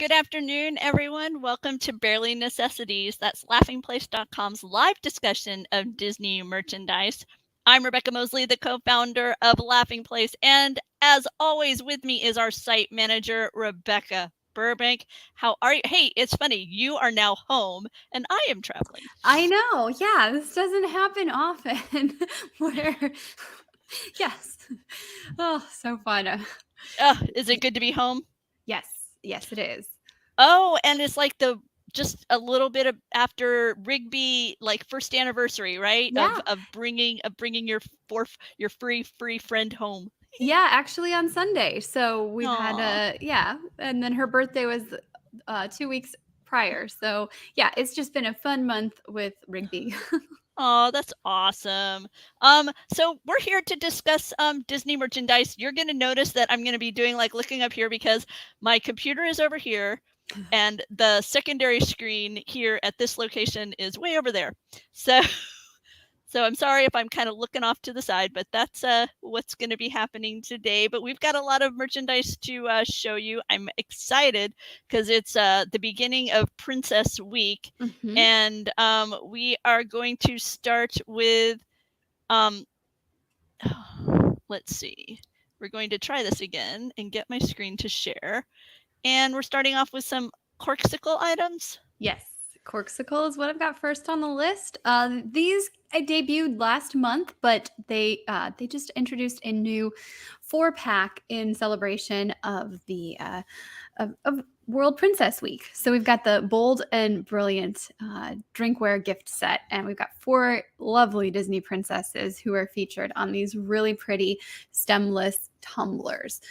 Good afternoon, everyone. Welcome to Barely Necessities. That's laughingplace.com's live discussion of Disney merchandise. I'm Rebecca Mosley, the co-founder of Laughing Place, and as always with me is our site manager, Rebecca Burbank. How are you? Hey, it's funny. You are now home and I am traveling. I know. Yeah, this doesn't happen often. Where, yes. Oh, so fun. Is it good to be home? Yes, it is. Oh, and it's like just a little bit after Rigby, like first anniversary, right? Yeah. Of bringing your free friend home. Yeah, actually on Sunday. So we've Aw. had and then her birthday was 2 weeks prior. So yeah, it's just been a fun month with Rigby. Oh, that's awesome. So we're here to discuss Disney merchandise. You're gonna notice that I'm gonna be doing like looking up here because my computer is over here and the secondary screen here at this location is way over there. So I'm sorry if I'm kind of looking off to the side, but that's what's going to be happening today. But we've got a lot of merchandise to show you. I'm excited because it's the beginning of Princess Week. Mhm. And we are going to start with, let's see. We're going to try this again and get my screen to share. And we're starting off with some Corkcicle items. Yes, Corkcicle is what I've got first on the list. These I debuted last month, but they just introduced a new 4-pack in celebration of the of World Princess Week. So we've got the bold and brilliant drinkware gift set, and we've got 4 lovely Disney princesses who are featured on these really pretty stemless tumblers.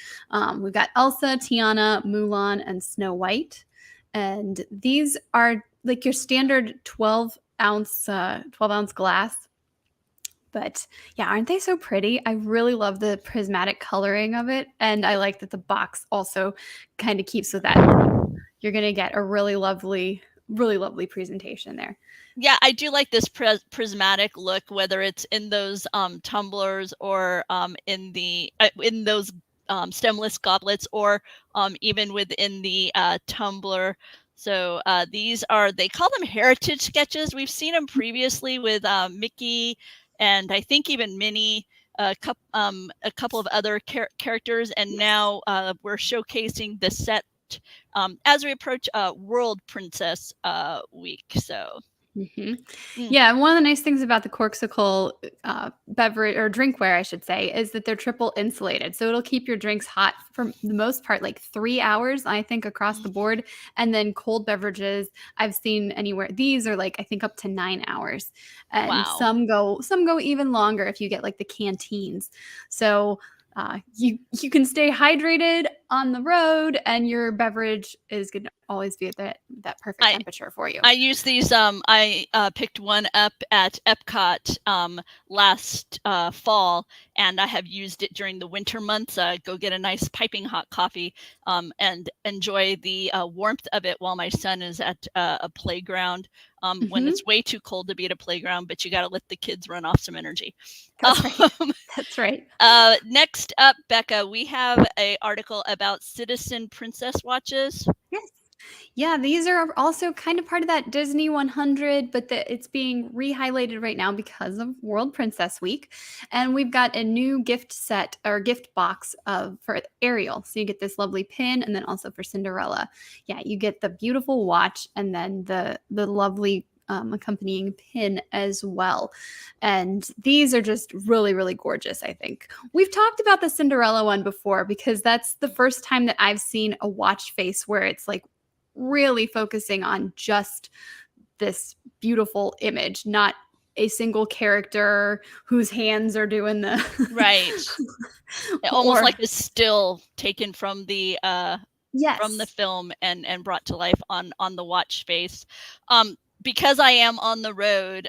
We've got Elsa, Tiana, Mulan, and Snow White. And these are like your standard 12 ounce glass. But yeah, aren't they so pretty? I really love the prismatic coloring of it. And I like that the box also kind of keeps with that. You're going to get a really lovely presentation there. Yeah, I do like this prismatic look, whether it's in those tumblers or in those stemless goblets, or even within the tumbler. So they call them heritage sketches. We've seen them previously with Mickey and I think even Minnie, a couple of other characters, and now we're showcasing the set as we approach World Princess Week. So Yeah, and one of the nice things about the Corkcicle beverage or drinkware, I should say, is that they're triple insulated. So it'll keep your drinks hot for the most part, like 3 hours, I think, across the board. And then cold beverages, I've seen anywhere. These are like I think up to 9 hours, and wow. some go even longer if you get like the canteens. So you can stay hydrated on the road, and your beverage is going to always be at that perfect temperature for you. I use these. I picked one up at Epcot last fall, and I have used it during the winter months. Go get a nice piping hot coffee and enjoy the warmth of it while my son is at a playground. When it's way too cold to be at a playground, but you got to let the kids run off some energy. That's right. That's right. Next up, Becca, we have an article about Citizen Princess watches. Yes. Yeah, these are also kind of part of that Disney 100, but it's being re-highlighted right now because of World Princess Week. And we've got a new gift set or gift box for Ariel. So you get this lovely pin, and then also for Cinderella. Yeah, you get the beautiful watch and then the lovely accompanying pin as well. And these are just really, really gorgeous, I think. We've talked about the Cinderella one before because that's the first time that I've seen a watch face where it's like really focusing on just this beautiful image, not a single character whose hands are doing the right. Almost like a still taken from the from the film and brought to life on the watch face. Because I am on the road,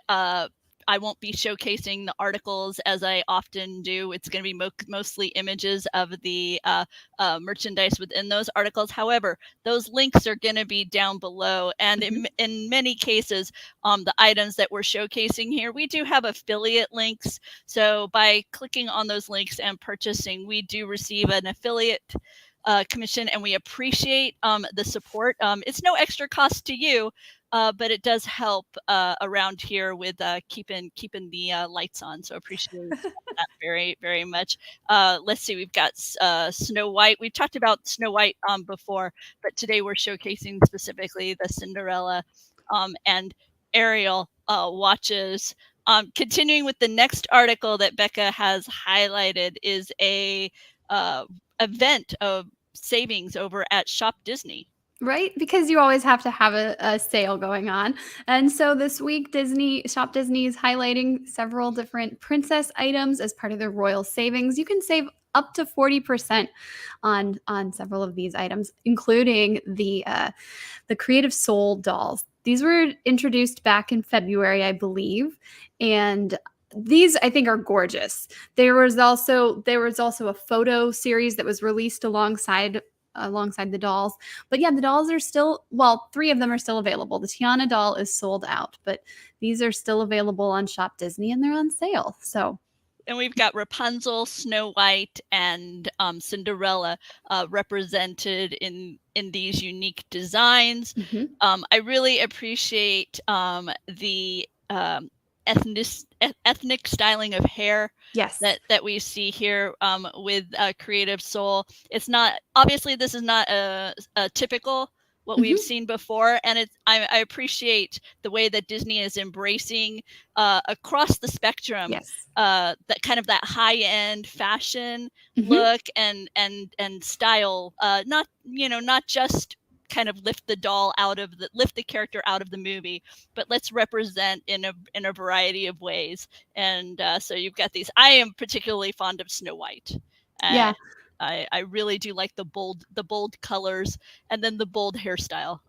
I won't be showcasing the articles as I often do. It's going to be mostly images of the merchandise within those articles. However, those links are going to be down below. And in many cases, the items that we're showcasing here, we do have affiliate links. So by clicking on those links and purchasing, we do receive an affiliate commission, and we appreciate the support. It's no extra cost to you, but it does help around here with keeping the lights on. So appreciate that very, very much. Let's see, we've got Snow White. We've talked about Snow White before, but today we're showcasing specifically the Cinderella and Ariel watches. Continuing with the next article that Becca has highlighted is a event of savings over at Shop Disney. Right? Because you always have to have a sale going on. And so this week, Shop Disney is highlighting several different princess items as part of their royal savings. You can save up to 40% on several of these items, including the Creative Soul dolls. These were introduced back in February, I believe, and these I think are gorgeous. There was also a photo series that was released alongside the dolls. But yeah, the dolls are still, well, 3 of them are still available. The Tiana doll is sold out, but these are still available on Shop Disney and they're on sale. So, and we've got Rapunzel, Snow White, and Cinderella represented in these unique designs. I really appreciate the ethnic styling of hair that we see here with Creative Soul. It's not, obviously this is not a typical what we've seen before, and I appreciate the way that Disney is embracing across the spectrum that kind of that high-end fashion look and style, not just kind of lift the character out of the movie, but let's represent in a variety of ways. And so you've got these. I am particularly fond of Snow White. I really do like the bold colors, and then the bold hairstyle.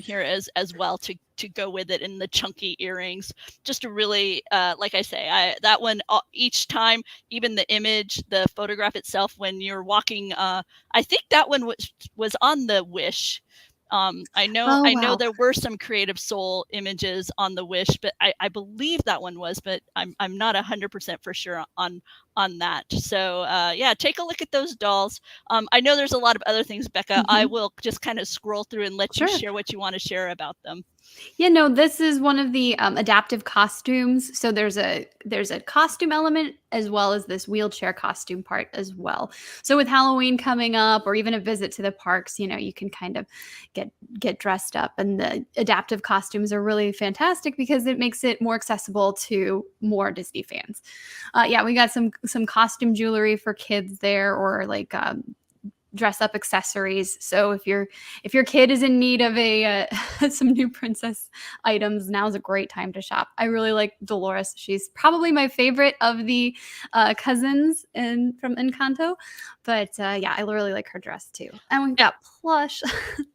Here as well to go with it, in the chunky earrings. Just a really, like I say, that one each time, even the image, the photograph itself, when you're walking, I think that one was on the Wish. I know there were some Creative Soul images on the Wish, but I believe that one was, but I'm not 100% for sure on that. So yeah, take a look at those dolls. I know there's a lot of other things, Becca. I will just kind of scroll through and let you share what you want to share about them. Yeah, no, this is one of the adaptive costumes. So there's a costume element as well as this wheelchair costume part as well. So with Halloween coming up, or even a visit to the parks, you can kind of get dressed up, and the adaptive costumes are really fantastic because it makes it more accessible to more Disney fans. Yeah, we got some costume jewelry for kids there, or like dress up accessories. So if your kid is in need of some new princess items, now's a great time to shop. I really like Dolores. She's probably my favorite of the cousins from Encanto, but yeah, I really like her dress too. And we've got plush.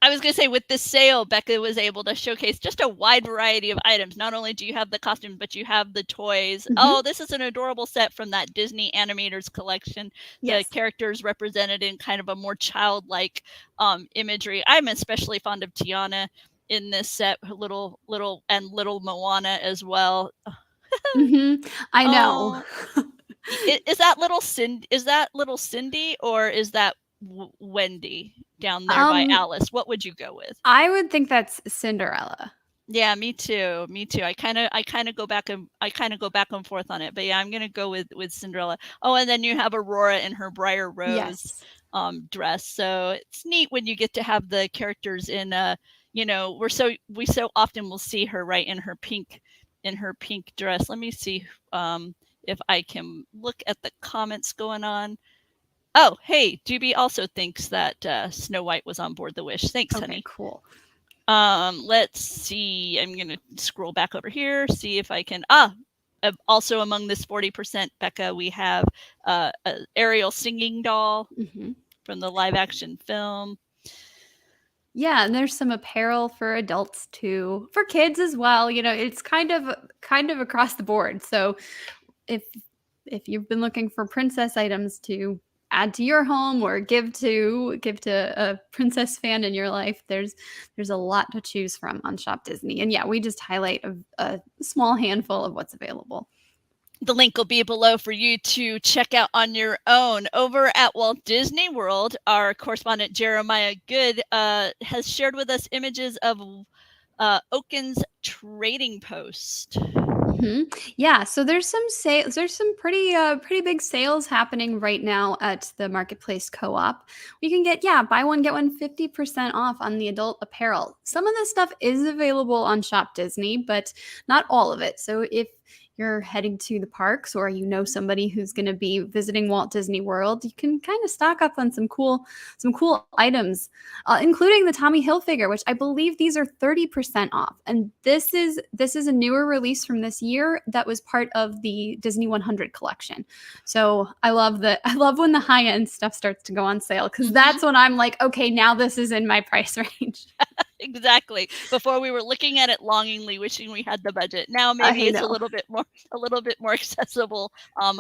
I was gonna say, with this sale, Becca was able to showcase just a wide variety of items. Not only do you have the costumes, but you have the toys. Oh, this is an adorable set from that Disney Animators collection. The characters represented in kind of a more childlike imagery. I'm especially fond of Tiana in this set, little Moana as well. I know. Is that little Cindy, or is that Wendy down there by Alice? What would you go with? I would think that's Cinderella. Yeah, me too. I kind of go back and forth on it, but yeah, I'm gonna go with Cinderella. Oh, and then you have Aurora in her Briar Rose dress. So it's neat when you get to have the characters in we so often will see her right in her pink dress. Let me see if I can look at the comments going on. Oh, hey, Juby also thinks that Snow White was on board the Wish. Thanks, honey. Cool. Let's see. I'm going to scroll back over here, see if I can. Also among this 40%, Becca, we have Ariel singing doll from the live action film. Yeah, and there's some apparel for adults too, for kids as well. It's kind of across the board. So if if you've been looking for princess items to add to your home or give to a princess fan in your life, there's a lot to choose from on Shop Disney. And yeah, we just highlight a small handful of what's available. The link will be below for you to check out on your own. Over at Walt Disney World, our correspondent Jeremiah Good has shared with us images of Oaken's trading post. Yeah, so there's some sales. There's some pretty big sales happening right now at the Marketplace Co-op. We can get buy one get one 50% off on the adult apparel. Some of this stuff is available on Shop Disney, but not all of it. So if you're heading to the parks or somebody who's going to be visiting Walt Disney World, you can kind of stock up on some cool items, including the Tommy Hilfiger, which I believe these are 30% off. And this is a newer release from this year that was part of the Disney 100 collection. So I love when the high end stuff starts to go on sale, because that's when I'm like, okay, now this is in my price range. Exactly. Before we were looking at it longingly, wishing we had the budget. Now maybe it's a little bit more accessible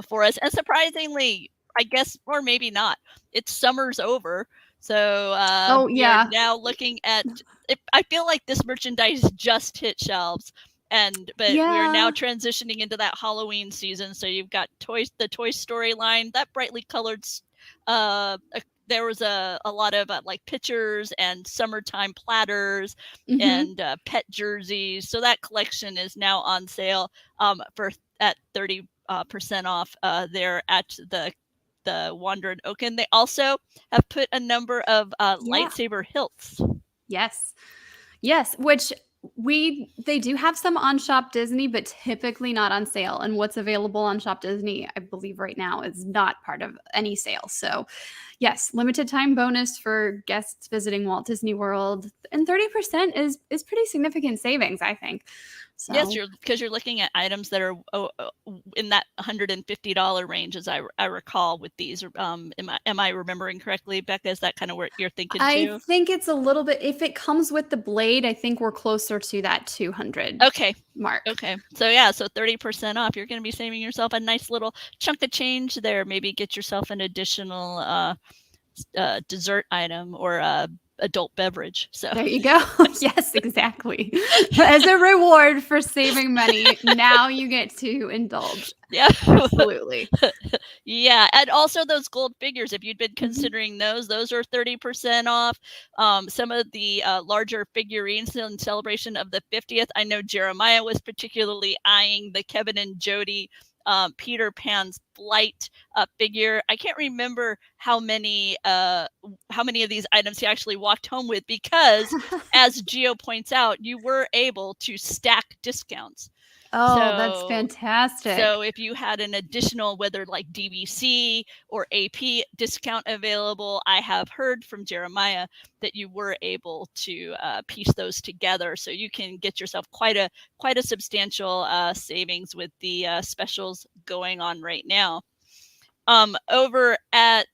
for us. And surprisingly, I guess, or maybe not, it's summer's over. So we are now looking at it. I feel like this merchandise just hit shelves. But we are now transitioning into that Halloween season. So you've got the Toy Story line, that brightly colored there was a lot of like pictures and summertime platters and pet jerseys. So that collection is now on sale at 30% off there at the Wanderer Oaken. They also have put a number of lightsaber hilts. Yes, which they do have some on Shop Disney, but typically not on sale. And what's available on Shop Disney, I believe right now, is not part of any sale. So yes, limited time bonus for guests visiting Walt Disney World, and 30% is pretty significant savings, I think. So. Yes, because you're looking at items that are in that $150 range, as I recall with these. Am I remembering correctly, Becca? Is that kind of what you're thinking too? I think it's a little bit. If it comes with the blade, I think we're closer to that 200 mark. Okay, so yeah, so 30% off. You're going to be saving yourself a nice little chunk of change there. Maybe get yourself an additional dessert item or adult beverage. So there you go. Yes, exactly. As a reward for saving money, now you get to indulge. Yeah, absolutely. Yeah, and also those gold figures, if you'd been considering those are 30% off. Some of the larger figurines in celebration of the 50th. I know Jeremiah was particularly eyeing the Kevin and Jody Peter Pan's flight figure. I can't remember how many of these items he actually walked home with, because as Gio points out, you were able to stack discounts. Oh, that's fantastic. So if you had an additional, whether like DVC or AP discount available, I have heard from Jeremiah that you were able to piece those together. So you can get yourself quite a substantial savings with the specials going on right now. Over at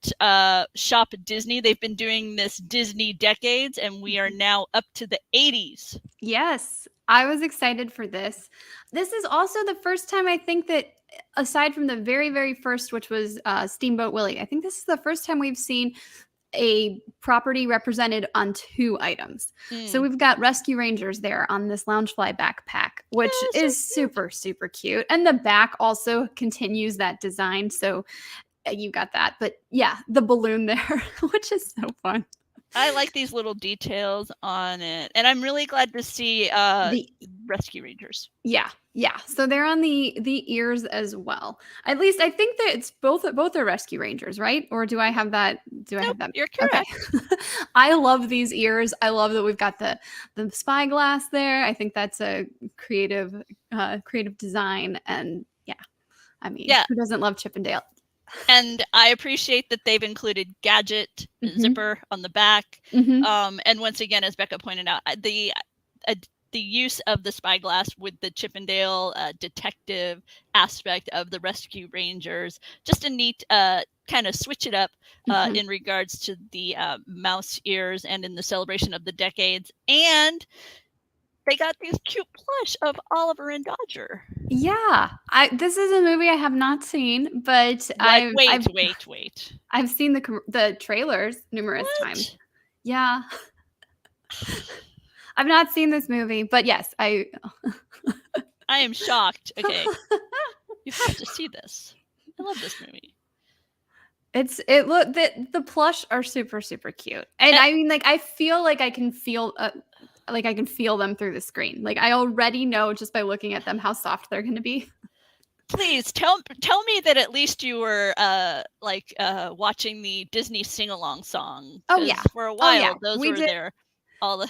Shop Disney, they've been doing this Disney Decades, and we are now up to the 80s. Yes, I was excited for this. This is also the first time, I think, that aside from the very, very first, which was Steamboat Willie, I think this is the first time we've seen a property represented on 2 items. So we've got Rescue Rangers there on this Loungefly backpack, which is super, super cute. And the back also continues that design. So you got that. But yeah, the balloon there, which is so fun. I like these little details on it. And I'm really glad to see the Rescue Rangers. Yeah. So they're on the ears as well. At least I think that it's both are Rescue Rangers, right? Or do I have that? I have that? You're correct. Okay. I love these ears. I love that we've got the spyglass there. I think that's a creative design. And yeah, I mean, who doesn't love Chip and Dale? And I appreciate that they've included gadget zipper on the back. And once again, as Becca pointed out, the the use of the spyglass with the Chippendale detective aspect of the Rescue Rangers. Just a neat kind of switch it up in regards to the mouse ears and in the celebration of the decades. And they got these cute plush of Oliver and Dodger. Yeah, this is a movie I have not seen, but Wait. I've seen the trailers numerous times. Yeah. I've not seen this movie, but yes, I am shocked. Okay. You have to see this. I love this movie. The plush are super, super cute. And I mean, like, I feel like I can feel them through the screen. Like, I already know just by looking at them how soft they're going to be. Please tell me that at least you were watching the Disney sing-along song. Oh yeah, for a while those were there all the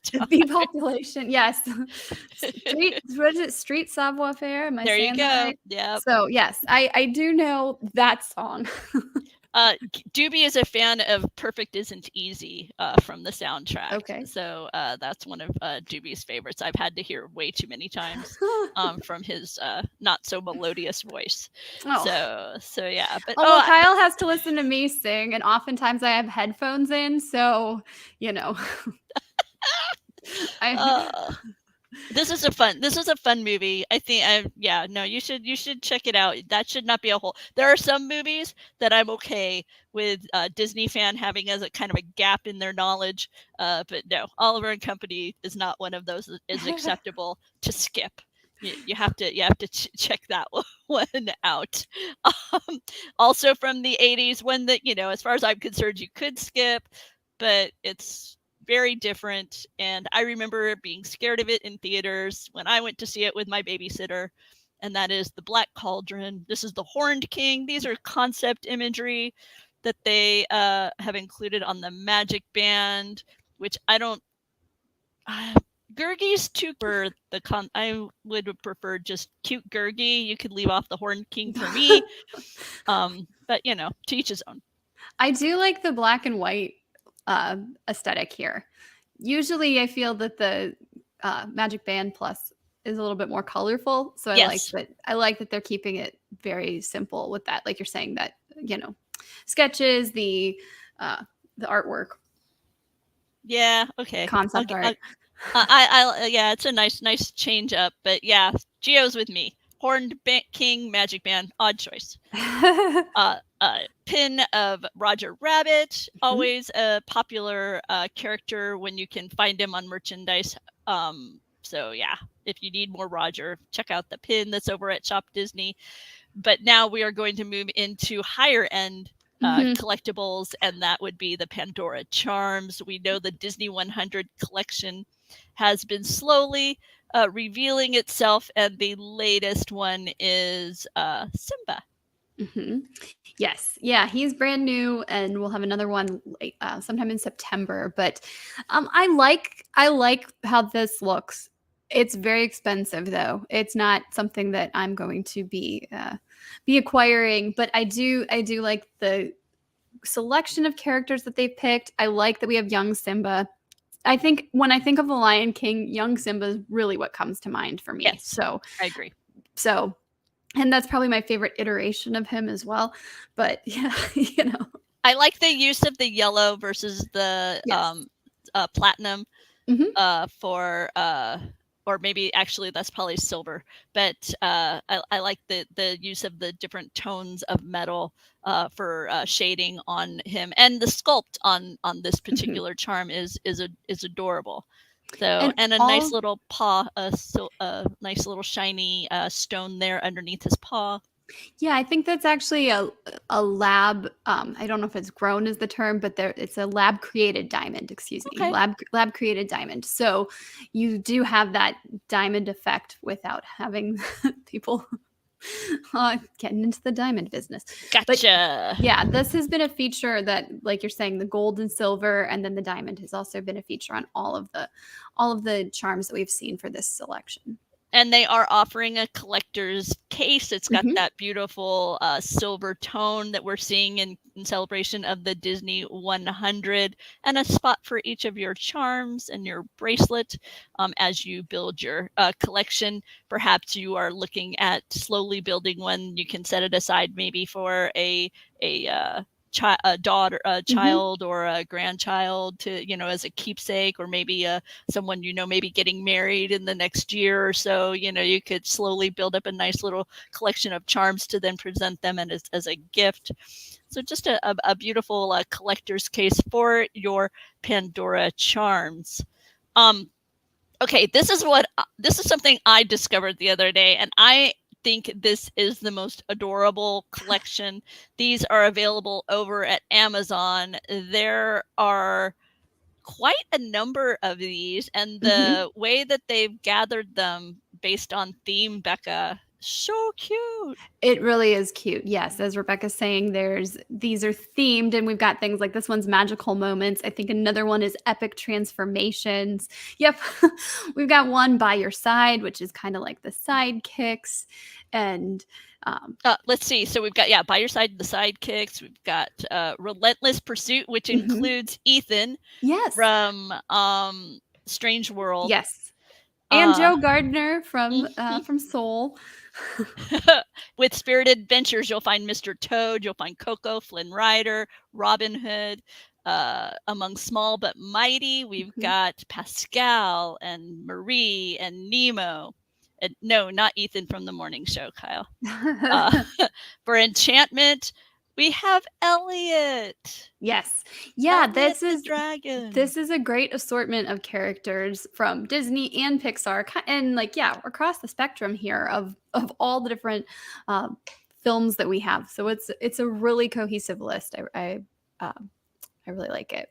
time. The population, yes. Street Savoir Faire? Am I there saying you go. That right? Yeah. So yes, I do know that song. Doobie is a fan of Perfect Isn't Easy from the soundtrack. Okay. So that's one of Doobie's favorites. I've had to hear way too many times from his not so melodious voice. Oh. So yeah. But well, Kyle has to listen to me sing, and oftentimes I have headphones in, so you know. This is a fun movie. I think you should check it out. That should not be a whole. There are some movies that I'm okay with Disney fan having as a kind of a gap in their knowledge, but no, Oliver and Company is not one of those that is acceptable to skip. You have to check that one out. Also from the 80s, one that as far as I'm concerned, you could skip, but it's very different, and I remember being scared of it in theaters when I went to see it with my babysitter, and that is The Black Cauldron. This is the Horned King. These are concept imagery that they have included on the Magic Band, which I don't. Gurgi's too for the I would prefer just cute Gurgi. You could leave off the Horned King for me, but to each his own. I do like the black and white aesthetic here. Usually I feel that the Magic Band Plus is a little bit more colorful, so I like that they're keeping it very simple with that, like you're saying, that sketches, the artwork, concept art. It's a nice change up, but yeah, Geo's with me. Horned King, Magic Band, odd choice. Pin of Roger Rabbit, always a popular character when you can find him on merchandise. So yeah, if you need more Roger, check out the pin that's over at Shop Disney. But now we are going to move into higher end collectibles, and that would be the Pandora charms. We know the Disney 100 collection has been slowly revealing itself, and the latest one is Simba. Yes, yeah, he's brand new, and we'll have another one sometime in September. But I like how this looks. It's very expensive, though. It's not something that I'm going to be acquiring. But I do like the selection of characters that they've picked. I like that we have young Simba. I think when I think of the Lion King, young Simba is really what comes to mind for me. Yes, so I agree. So. And that's probably my favorite iteration of him as well. But yeah, I like the use of the yellow versus the platinum for or maybe actually that's probably silver. But I like the use of the different tones of metal for shading on him, and the sculpt on this particular charm is adorable. So and a nice little paw, a nice little shiny stone there underneath his paw. Yeah, I think that's actually a lab. I don't know if it's grown is the term, but it's a lab created diamond. Excuse me, lab created diamond. So you do have that diamond effect without having people getting into the diamond business. Gotcha. But yeah, this has been a feature that, like you're saying, the gold and silver, and then the diamond has also been a feature on all of the charms that we've seen for this selection. And they are offering a collector's case. It's got that beautiful silver tone that we're seeing in celebration of the Disney 100, and a spot for each of your charms and your bracelet as you build your collection. Perhaps you are looking at slowly building one. You can set it aside maybe for a daughter, a child, or a grandchild to, as a keepsake, or maybe someone, maybe getting married in the next year or so. You could slowly build up a nice little collection of charms to then present them as a gift. So just a beautiful collector's case for your Pandora charms. Okay, this is something I discovered the other day, and I think this is the most adorable collection. These are available over at Amazon. There are quite a number of these, and the way that they've gathered them based on theme, Becca, so cute. It really is cute. Yes, as Rebecca's saying, these are themed, and we've got things like this one's magical moments. I think another one is epic transformations. Yep. We've got one by your side, which is kind of like the sidekicks. And let's see. So we've got, by your side, the sidekicks. We've got Relentless Pursuit, which includes Ethan from Strange World. Yes. And Joe Gardner from Soul. With Spirited Adventures, you'll find Mr. Toad, you'll find Coco, Flynn Rider, Robin Hood. Among Small But Mighty, we've got Pascal and Marie and Nemo. And no, not Ethan from the morning show, Kyle. For Enchantment, we have Elliot. Yes. Yeah, Elliot the dragon. This is a great assortment of characters from Disney and Pixar, and across the spectrum here of all the different films that we have. So it's a really cohesive list. I really like it.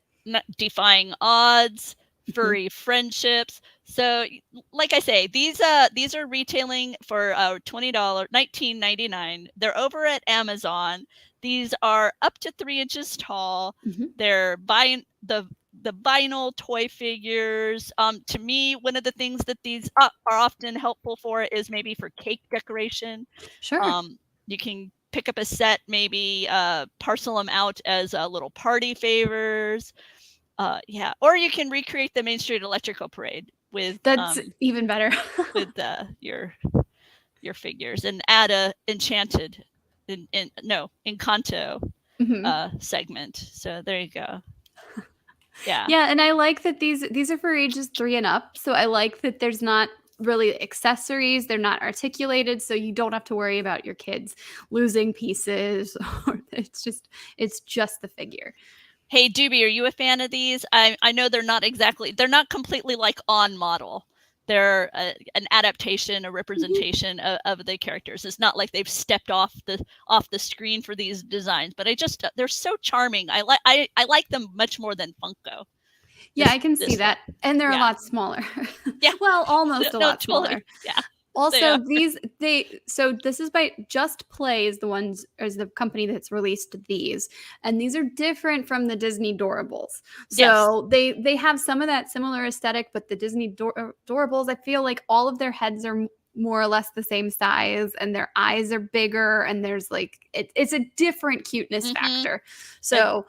Defying Odds, Furry Friendships. So, like I say, these are retailing for $20, $19.99. They're over at Amazon. These are up to 3 inches tall. They're buying the vinyl toy figures. To me, one of the things that these are often helpful for is maybe for cake decoration. Sure. You can pick up a set, maybe parcel them out as little party favors. Or you can recreate the Main Street Electrical Parade with that's even better with your figures, and add a Enchanted Encanto segment. So there you go. Yeah, and I like that these are for ages 3 and up. So I like that there's not really accessories. They're not articulated, so you don't have to worry about your kids losing pieces. Or it's just the figure. Hey, Doobie, are you a fan of these? I know they're not completely like on model. They're an adaptation, a representation of the characters. It's not like they've stepped off the screen for these designs, but they're so charming. I like them much more than Funko. Yeah, I can see that. And they're a lot smaller. Yeah. Well, almost a lot smaller. Yeah. Also, so this is by Just Play is the company that's released these, and these are different from the Disney Doorables. So they have some of that similar aesthetic, but the Disney Doorables, I feel like all of their heads are more or less the same size, and their eyes are bigger, and there's it's a different cuteness factor. So.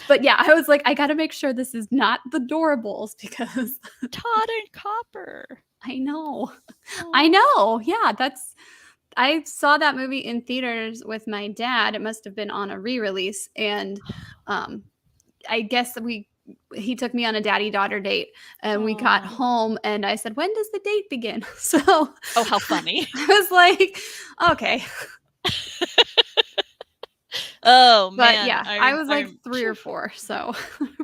But yeah, I was like, I got to make sure this is not the Doorables, because Todd and Copper. I know. I know. Yeah, I saw that movie in theaters with my dad. It must have been on a re-release, and I guess he took me on a daddy-daughter date, and we got home, and I said, "When does the date begin?" So, oh, how funny! I was like, "Okay." Oh man! But yeah, I was like 3 or 4, so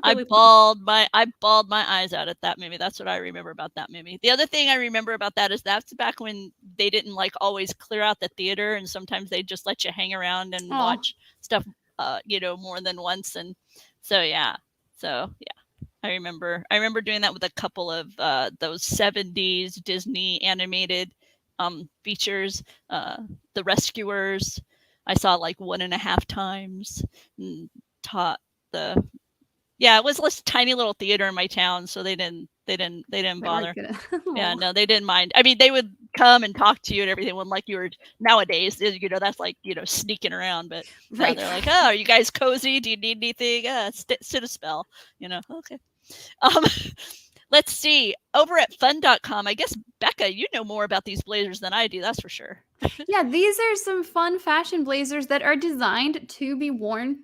I bawled my eyes out at that movie. That's what I remember about that movie. The other thing I remember about that is that's back when they didn't always clear out the theater, and sometimes they just let you hang around and watch stuff, more than once. And so yeah, I remember doing that with a couple of those 70s Disney animated features, The Rescuers. I saw 1.5 times, and taught it was this tiny little theater in my town, so they didn't didn't They weren't bother. gonna. Yeah, Aw. no, they didn't mind. I mean, they would come and talk to you and everything when like you were nowadays, that's like, sneaking around, but now Right. they're like, "Oh, are you guys cozy? Do you need anything? Sit a spell." Okay. Um, let's see. Over at fun.com, I guess Becca, you know more about these blazers than I do, that's for sure. Yeah, these are some fun fashion blazers that are designed to be worn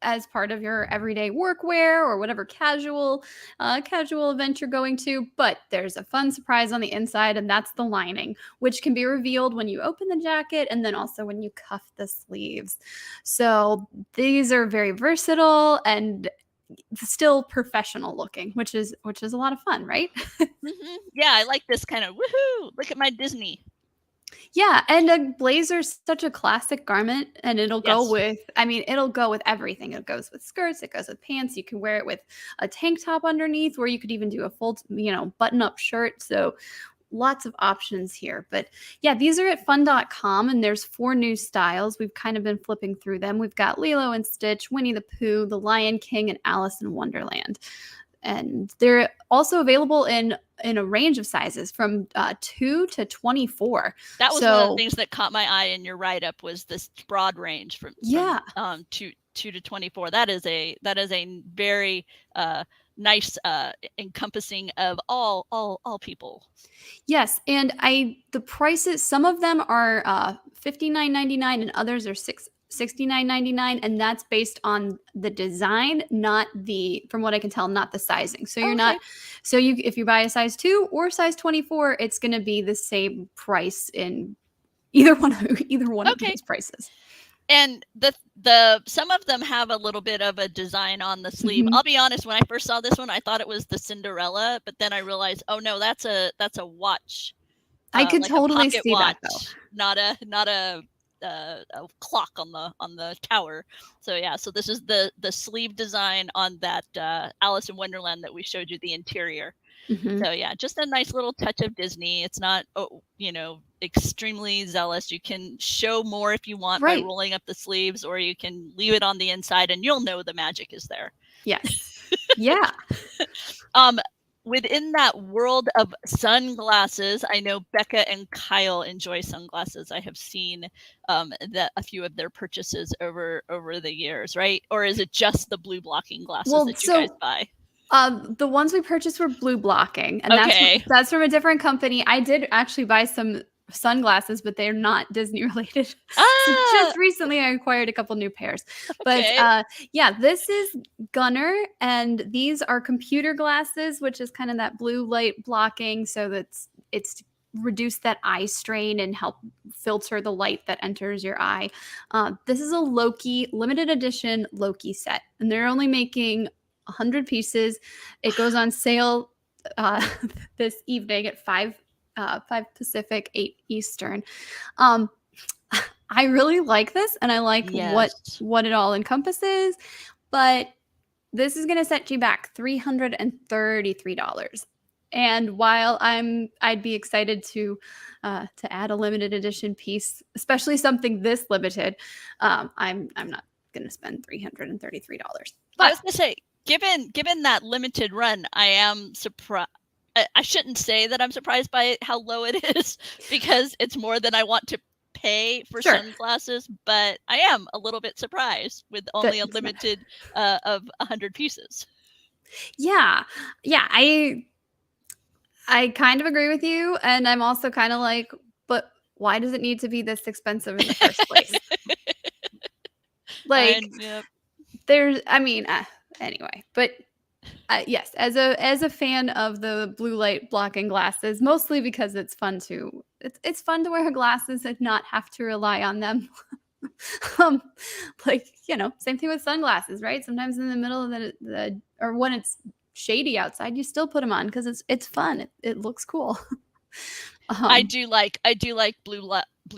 as part of your everyday workwear or whatever casual event you're going to. But there's a fun surprise on the inside, and that's the lining, which can be revealed when you open the jacket and then also when you cuff the sleeves. So these are very versatile and still professional looking, which is a lot of fun, right? Yeah, I like this kind of woohoo. Look at my Disney. Yeah, and a blazer's such a classic garment, and it'll go Yes. with it'll go with everything. It goes with skirts, it goes with pants. You can wear it with a tank top underneath, or you could even do a full, button-up shirt. So lots of options here. But yeah, these are at fun.com, and there's 4 new styles. We've kind of been flipping through them. We've got Lilo and Stitch, Winnie the Pooh, The Lion King, and Alice in Wonderland. And they're also available in a range of sizes from 2 to 24. That was one of the things that caught my eye in your write-up was this broad range from 2 to 24. That is a very nice encompassing of all people. Yes, and the prices, some of them are $59.99 and others are $69.99, and that's based on the design, not from what I can tell, not the sizing. So you're not, so if you buy a size 2 or size 24, it's going to be the same price in either one of those prices. And the some of them have a little bit of a design on the sleeve. I'll be honest, when I first saw this one, I thought it was the Cinderella, but then I realized, oh no, that's a watch. I could like totally a pocket see watch, that though. not a clock on the tower. So yeah, so this is the sleeve design on that Alice in Wonderland that we showed you the interior. So yeah, just a nice little touch of Disney. It's not extremely zealous. You can show more if you want by rolling up the sleeves, or you can leave it on the inside and you'll know the magic is there. Yes. Yeah. Within that world of sunglasses, I know Becca and Kyle enjoy sunglasses. I have seen a few of their purchases over the years, right? Or is it just the blue blocking glasses that you guys buy? The ones we purchased were blue blocking, and that's from a different company. I did actually buy some sunglasses, but they're not Disney related. So just recently I acquired a couple new pairs. But yeah, this is Gunnar, and these are computer glasses, which is kind of that blue light blocking, so that's it's reduce that eye strain and help filter the light that enters your eye. This is a Loki limited edition Loki set, and they're only making 100 pieces. It goes on sale this evening at 5 Pacific, 8 Eastern. I really like this, and I like what it all encompasses, but this is going to set you back $333. And while I'd be excited to add a limited edition piece, especially something this limited, I'm not going to spend $333. But I was going to say, given that limited run, I am surprised. I shouldn't say that I'm surprised by how low it is, because it's more than I want to pay for sunglasses, but I am a little bit surprised with only a limited of 100 pieces. Yeah. I kind of agree with you, and I'm also kind of like, but why does it need to be this expensive in the first place? Anyway, but yes, as a fan of the blue light blocking glasses, mostly because it's fun to wear glasses and not have to rely on them. Same thing with sunglasses, right? Sometimes in the middle of the or when it's shady outside, you still put them on because it's fun. It looks cool. I do like blue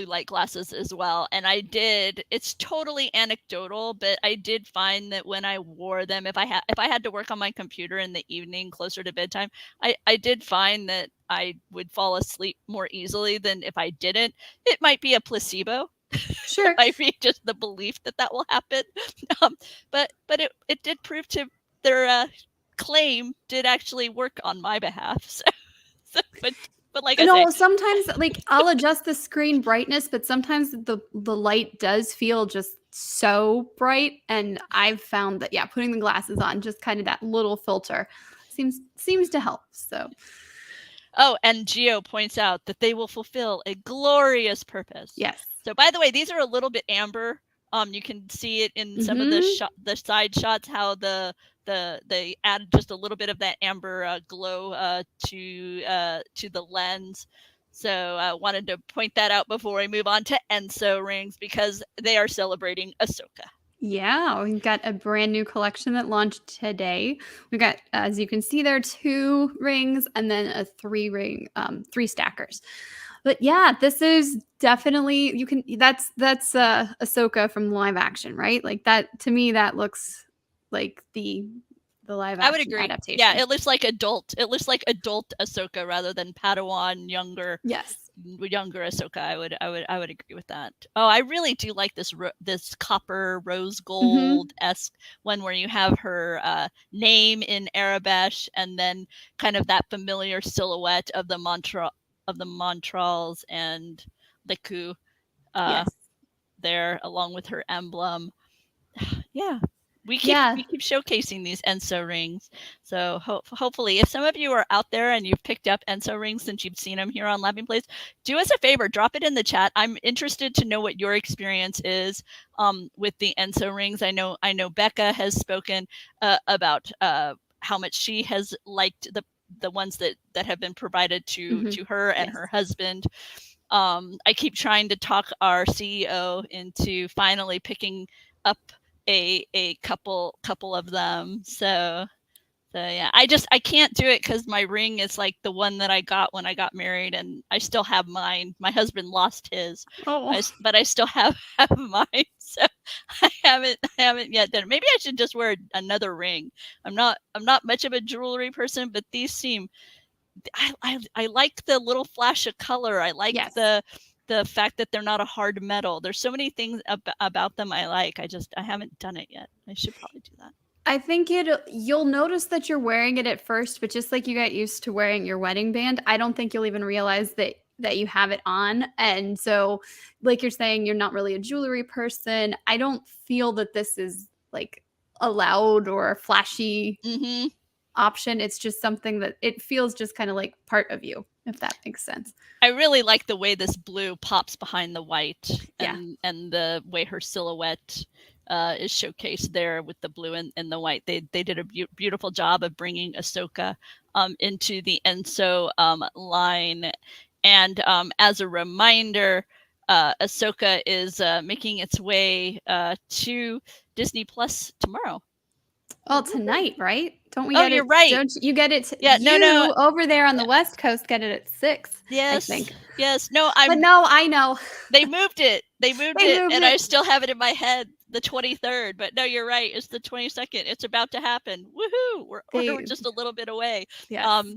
light glasses as well, and it's totally anecdotal, but I did find that when I wore them, if I had to work on my computer in the evening closer to bedtime, I did find that I would fall asleep more easily than if I didn't. It might be a placebo. Sure. It might be just the belief that will happen. But it did prove to claim did actually work on my behalf. But like I No, say, sometimes like I'll adjust the screen brightness, but sometimes the light does feel just so bright, and I've found that putting the glasses on, just kind of that little filter seems to help. So oh, and Geo points out that they will fulfill a glorious purpose. yes. So by the way, these are a little bit amber. You can see it in some of the side shots how they add just a little bit of that amber glow to the lens. So I wanted to point that out before I move on to Enso rings, because they are celebrating Ahsoka. Yeah, we've got a brand new collection that launched today. We've got, as you can see there, 2 rings and then a 3 stackers. But yeah, this is definitely that's Ahsoka from live action, right? Like that, to me, that looks like the live I would action agree. adaptation. Yeah, it looks like adult. It looks like adult Ahsoka rather than Padawan younger. Yes. Younger Ahsoka. I would agree with that. Oh, I really do like this copper rose gold esque one where you have her name in Arabesh and then kind of that familiar silhouette of the Montrals and Liku Yes. there along with her emblem. Yeah. We keep showcasing these Enso rings. So hopefully, if some of you are out there and you've picked up Enso rings since you've seen them here on Laughing Place, do us a favor, drop it in the chat. I'm interested to know what your experience is with the Enso rings. I know Becca has spoken about how much she has liked the ones that have been provided to her and her husband. I keep trying to talk our CEO into finally picking up a couple of them. So yeah, I can't do it because my ring is like the one that I got when I got married, and I still have mine. My husband lost his, but I still have mine. So I haven't yet done it. Maybe I should just wear another ring. I'm not much of a jewelry person, but these seem. I like the little flash of color. I like the fact that they're not a hard metal. There's so many things about them I like. I haven't done it yet. I should probably do that. I think you'll notice that you're wearing it at first, but just like you got used to wearing your wedding band, I don't think you'll even realize that you have it on. And so, like you're saying, you're not really a jewelry person. I don't feel that this is like a loud or flashy option. It's just something that it feels just kind of like part of you, if that makes sense. I really like the way this blue pops behind the white, and the way her silhouette is showcased there with the blue and the white. They did a beautiful job of bringing Ahsoka into the Enso line. And as a reminder, Ahsoka is making its way to Disney Plus tomorrow. Well, tonight, right? Don't we get it? You're right. Don't you get it? No. Over there on the West Coast get it at 6. Yes. I think. Yes. No, But no, I know. They moved it. And I still have it in my head, the 23rd. But no, you're right. It's the 22nd. It's about to happen. Woohoo! We're just a little bit away. Yes.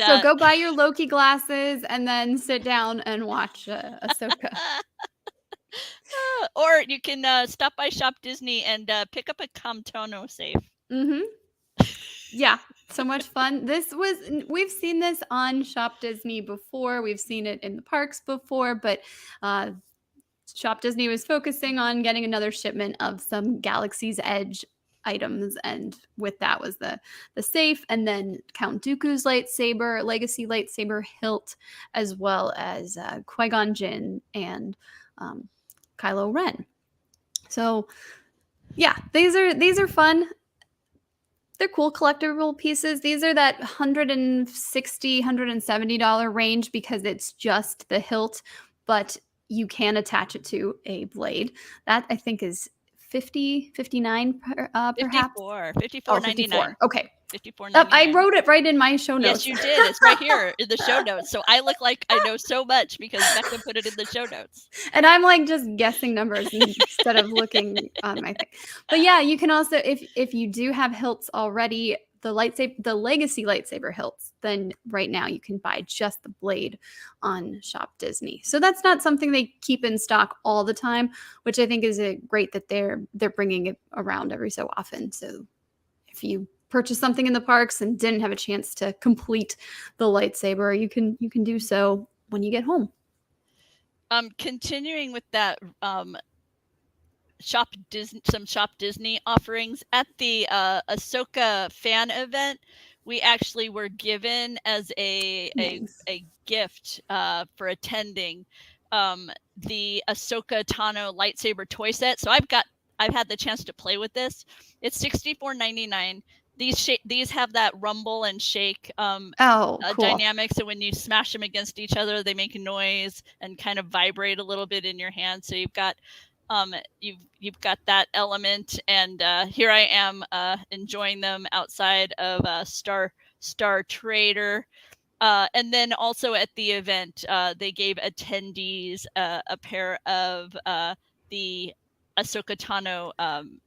So go buy your Loki glasses and then sit down and watch Ahsoka. Or you can stop by shopDinsey and pick up a Camtono safe. Yeah, so much fun. We've seen this on shopDinsey before. We've seen it in the parks before, but shopDinsey was focusing on getting another shipment of some Galaxy's Edge items, and with that was the safe, and then Count Dooku's lightsaber, legacy lightsaber hilt, as well as Qui-Gon Jinn and Kylo Ren. So yeah, these are fun. They're cool collectible pieces. These are that $160, $170 range because it's just the hilt, but you can attach it to a blade. That I think is $50, $59 perhaps. $54.99. Okay. $54.99. I wrote it right in my show notes. Yes, you did. It's right here in the show notes. So I look like I know so much because Becca put it in the show notes. And I'm like just guessing numbers instead of looking on my thing. But yeah, you can also, if you do have hilts already, the legacy lightsaber hilts, then right now you can buy just the blade on shopDinsey. So that's not something they keep in stock all the time, which I think is great that they're bringing it around every so often. So if you purchased something in the parks and didn't have a chance to complete the lightsaber, you can do so when you get home. Continuing with that, Shop Disney offerings at the Ahsoka fan event. We actually were given as a Nice. a gift for attending the Ahsoka Tano lightsaber toy set. So I've had the chance to play with this. It's $64.99. These have that rumble and shake Oh, cool. dynamic. So when you smash them against each other, they make a noise and kind of vibrate a little bit in your hand. So you've got that element, and here I am enjoying them outside of Star Trader. And then also at the event, they gave attendees a pair of the Ahsoka Tano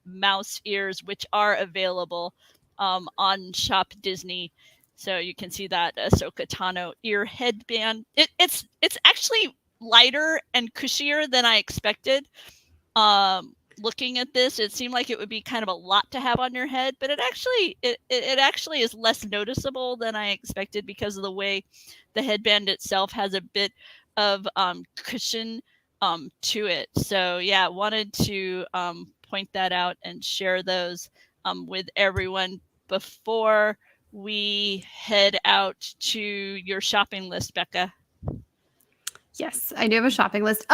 mouse ears, which are available on Shop Disney. So you can see that Ahsoka Tano ear headband. It's actually lighter and cushier than I expected. Looking at this, it seemed like it would be kind of a lot to have on your head, but it actually is less noticeable than I expected because of the way the headband itself has a bit of cushion to it. So yeah, wanted to point that out and share those with everyone before we head out to your shopping list, Becca. Yes, I do have a shopping list.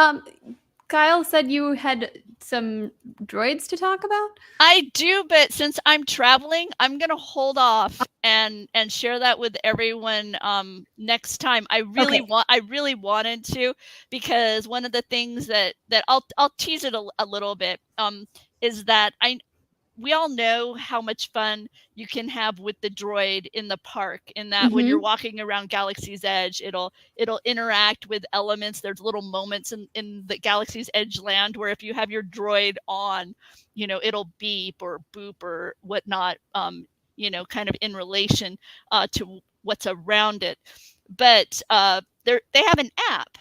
Kyle said you had some droids to talk about? I do, but since I'm traveling, I'm gonna hold off and share that with everyone next time. I really wanted to, because one of the things that I'll tease it a little bit is that we all know how much fun you can have with the droid in the park, in that when you're walking around Galaxy's Edge, it'll interact with elements. There's little moments in the Galaxy's Edge land where if you have your droid on, it'll beep or boop or whatnot, kind of in relation to what's around it. But they have an app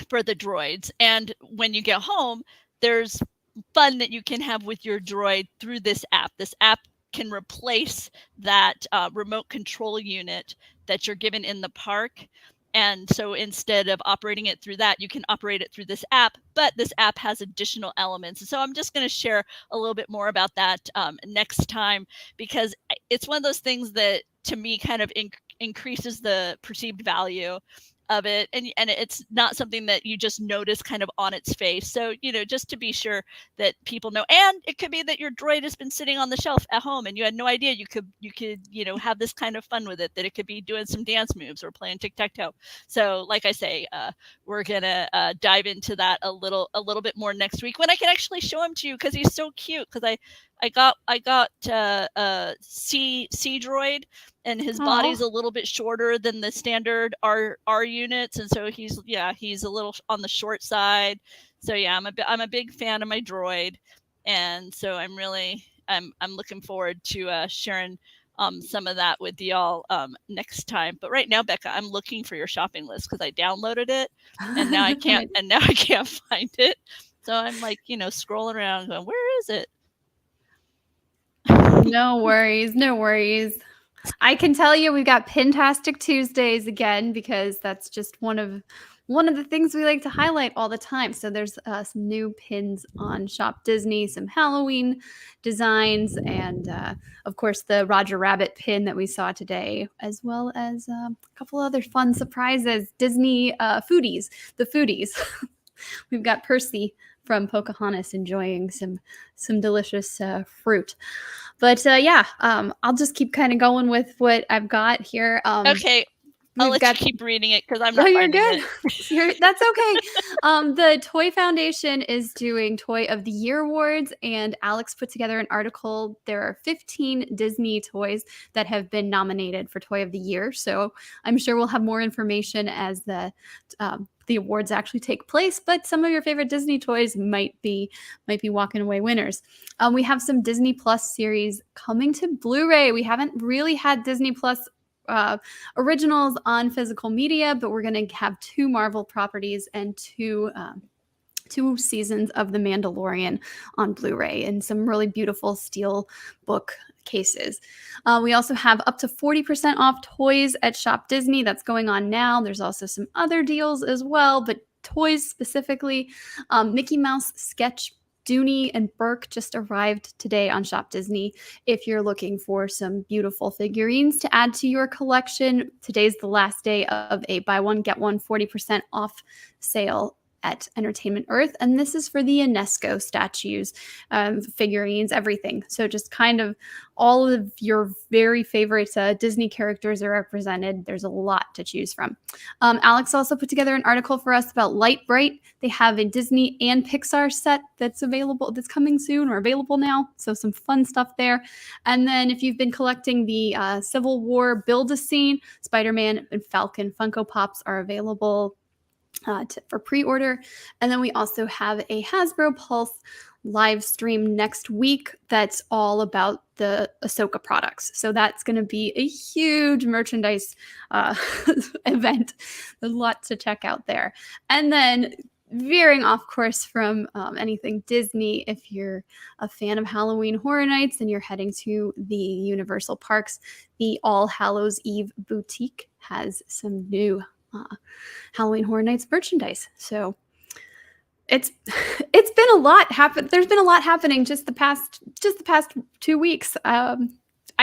for the droids, and when you get home, there's fun that you can have with your droid through this app. This app can replace that remote control unit that you're given in the park. And so instead of operating it through that, you can operate it through this app, but this app has additional elements. And so I'm just going to share a little bit more about that next time, because it's one of those things that to me kind of increases the perceived value of it, and it's not something that you just notice kind of on its face. So just to be sure that people know. And it could be that your droid has been sitting on the shelf at home and you had no idea you could have this kind of fun with it, that it could be doing some dance moves or playing tic-tac-toe. So like I say, we're gonna dive into that a little bit more next week when I can actually show him to you, because he's so cute. Because I got a C droid, and his body's a little bit shorter than the standard R units, and so he's a little on the short side. So yeah, I'm a big fan of my droid, and so I'm looking forward to sharing some of that with y'all next time. But right now, Becca, I'm looking for your shopping list because I downloaded it, and now I can't find it. So I'm like scrolling around going, where is it? No worries. I can tell you we've got Pintastic Tuesdays again, because that's just one of the things we like to highlight all the time. So there's some new pins on Shop Disney, some Halloween designs, and of course the Roger Rabbit pin that we saw today, as well as a couple other fun surprises. Disney foodies, the foodies. We've got Percy from Pocahontas enjoying some delicious fruit. But I'll just keep kind of going with what I've got here. Okay, I'll let you keep reading it because I'm not finding it. That's okay. The Toy Foundation is doing Toy of the Year awards, and Alex put together an article. There are 15 Disney toys that have been nominated for Toy of the Year. So I'm sure we'll have more information as the awards actually take place, but some of your favorite Disney toys might be walking away winners. We have some Disney Plus series coming to Blu-ray. We haven't really had Disney Plus originals on physical media, but we're going to have 2 Marvel properties and two 2 seasons of The Mandalorian on Blu-ray and some really beautiful steel book cases. We also have up to 40% off toys at shopDisney. That's going on now. There's also some other deals as well, but toys specifically. Mickey Mouse Sketch Dooney and Burke just arrived today on shopDisney. If you're looking for some beautiful figurines to add to your collection, today's the last day of a buy one, get one 40% off sale at Entertainment Earth. And this is for the UNESCO statues, figurines, everything. So just kind of all of your very favorite Disney characters are represented. There's a lot to choose from. Alex also put together an article for us about Light Bright. They have a Disney and Pixar set that's available, that's coming soon or available now. So some fun stuff there. And then if you've been collecting the Civil War Build-A-Scene, Spider-Man and Falcon Funko Pops are available for pre-order. And then we also have a Hasbro Pulse live stream next week that's all about the Ahsoka products. So that's going to be a huge merchandise event. There's a lot to check out there. And then veering off course from anything Disney, if you're a fan of Halloween Horror Nights and you're heading to the Universal Parks, the All Hallows Eve Boutique has some new Halloween Horror Nights merchandise. So it's been a lot happen. There's been a lot happening just the past 2 weeks. I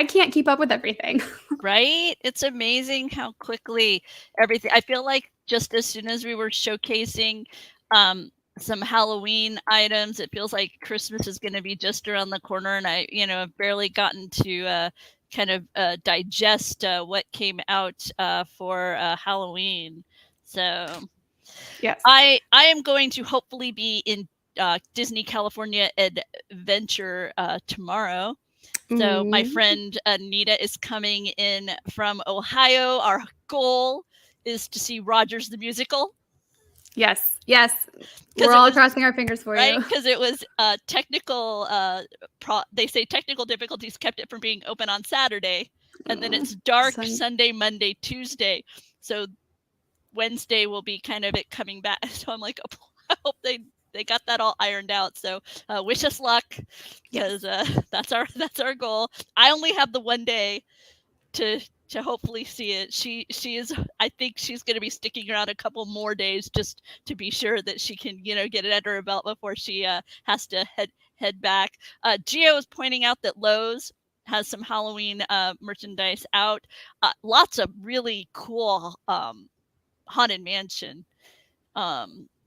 can't keep up with everything. Right? It's amazing how quickly everything. I feel like just as soon as we were showcasing some Halloween items, it feels like Christmas is going to be just around the corner, and I've barely gotten to kind of digest what came out for Halloween. So yes, I am going to hopefully be in Disney California Adventure tomorrow. So my friend Anita is coming in from Ohio. Our goal is to see Rogers the Musical. Yes. We're all crossing our fingers for right? you. Because it was technical. They say technical difficulties kept it from being open on Saturday, and then it's dark Sunday, Monday, Tuesday. So Wednesday will be kind of it coming back. So I'm like, oh, I hope they got that all ironed out. So wish us luck, because that's our goal. I only have the one day to hopefully see it. She is, I think she's going to be sticking around a couple more days just to be sure that she can get it under her belt before she has to head back. Gio is pointing out that Lowe's has some Halloween merchandise out. Lots of really cool Haunted Mansion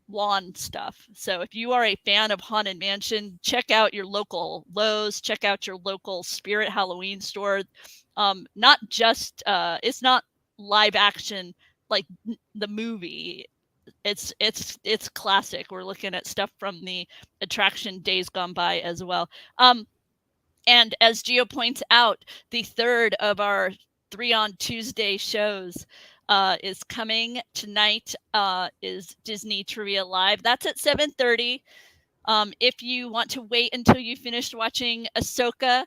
lawn stuff. So if you are a fan of Haunted Mansion, check out your local Lowe's, check out your local Spirit Halloween store. Not just it's not live action like the movie. It's classic. We're looking at stuff from the attraction Days Gone By as well. And as Gio points out, the third of our 3 on Tuesday shows is coming tonight. Is Disney Trivia Live. That's at 7:30. If you want to wait until you finished watching Ahsoka,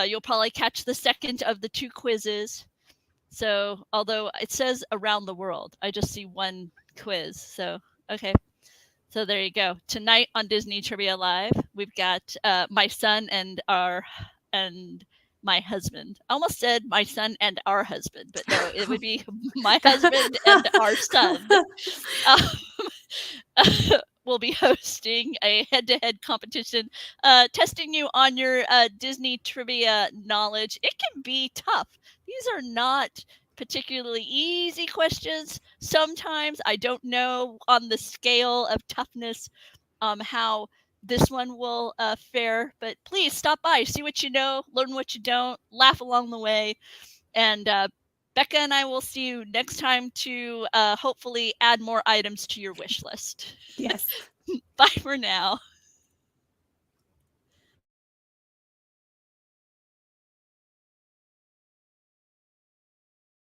you'll probably catch the second of the 2 quizzes. So, although it says around the world, I just see one quiz. So, okay. So there you go. Tonight on Disney Trivia Live, we've got my son and my husband. I almost said my son and our husband, but no, it would be my husband and our son. We'll be hosting a head-to-head competition, testing you on your Disney trivia knowledge. It can be tough. These are not particularly easy questions. Sometimes I don't know on the scale of toughness how this one will fare, but please stop by, see what you know, learn what you don't, laugh along the way. And Becca and I will see you next time to hopefully add more items to your wish list. Yes. Bye for now.